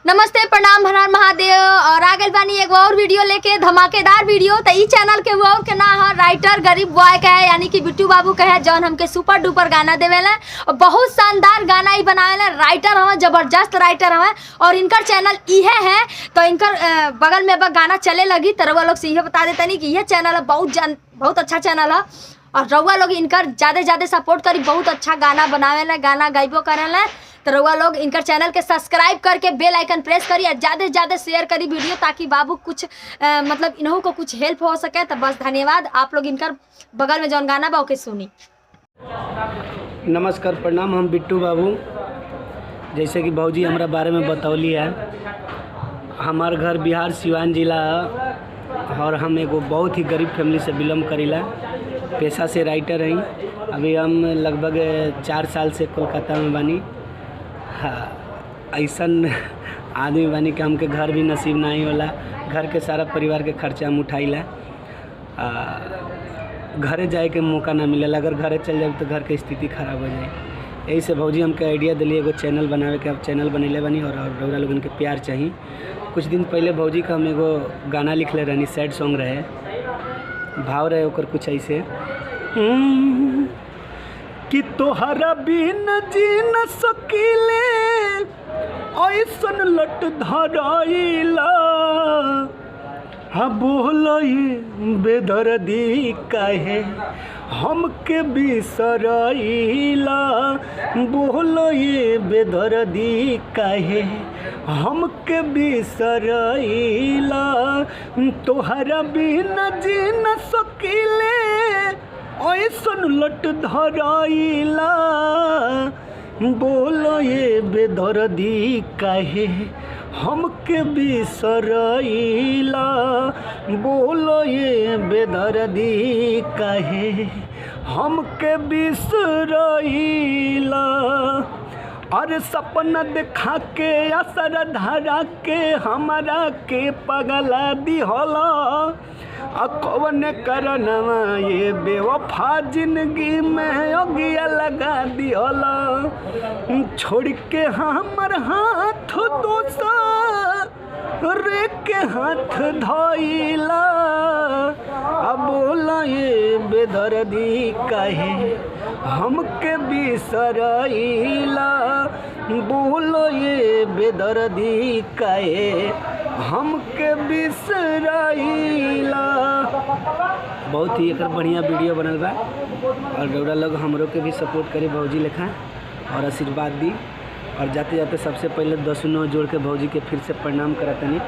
नमस्ते, प्रणाम, हर हर महादेव। और आ गइल बानी एगो और वीडियो लेके, धमाकेदार वीडियो। तो ई चैनल के वो के ना है राइटर गरीब बॉय का है, यानी कि बिट्टू बाबू का है, जौन हमके सुपर डुपर गाना देवेला और बहुत शानदार गाना ही बनावेला। राइटर हमें, जबरदस्त राइटर हमें, और इनकर चैनल इहे है। तो इनकर बगल में गाना चले लगी तो रउआ लोग से इहे बता देते नहीं कि यह चैनल बहुत अच्छा चैनल है। और रउआ लोग इनकर ज़्यादा सपोर्ट करी, बहुत अच्छा गाना बनावेला, गाना गाइबो करेला। तो रउआ लोग इनकर चैनल के सब्सक्राइब करके बेल आइकन प्रेस करी और ज़्यादा से ज़्यादा शेयर करी वीडियो, ताकि बाबू कुछ मतलब इन्हों को कुछ हेल्प हो सके। तो बस धन्यवाद। आप लोग इनकर बगल में जौन गाना बा ओके सुनी। नमस्कार, प्रणाम। हम बिट्टू बाबू। जैसे कि भौजी हमारा बारे में बतौली है, हमार घर बिहार सिवान जिला है और हम एगो बहुत ही गरीब फैमिली से बिलोंग करीला। पेशा से राइटर हैं। अभी हम लगभग 4 साल से कोलकाता में बानी। ऐसन आदमी बानी कि हमके घर भी नसीब नहीं होला। घर के सारा परिवार के खर्चा हम उठाइला। घरे जाए के मौका ना मिलेला। अगर घरे चल जाए तो घर के स्थिति खराब हो जाए। यही से भौजी हमके आइडिया दिली एगो चैनल बनावे के। अब चैनल बनैले बानी और रउरा लोगन के प्यार चाहिए। कुछ दिन पहले भौजी का हम एगो गाना लिखले रहनी, सैड सॉन्ग रहे, भाव रहे ओकर कुछ ऐसे कि तोहरा बिन जी न सकीले ऐसन लट धराइला। हाँ बोलो ये बेदर्दी काहे हमके बिसराइला। बोलो ये बेदर्दी काहे हमके बिसराइला। तोहरा बिन जी न सकीले ऐसन लट धराइला। बोलो ये बेदर्दी काहे हमके बिसराइला। बोलो ये बेदर्दी काहे हमके बिसराइला। अरे सपना देखा के असर धरा के हमारा के पगला दिहला। कौन करनवा ये बेवफा जिंदगी में अगिया लगा दिहला। छोड़ के हमर हाथ दोसर के हाथ धइला। अब बोला ये बेदर्दी काहे हमके बिसराइला। बोलो ये बेदर्दी काहे हमके बिसराइला। बहुत ही एक बढ़िया वीडियो बनल बा और रउरा लोग हमरो के भी सपोर्ट करी भौजी लेखा और आशीर्वाद दी। और जाते जाते सबसे पहले 10 जोड़ के भौजी के फिर से प्रणाम करतनी।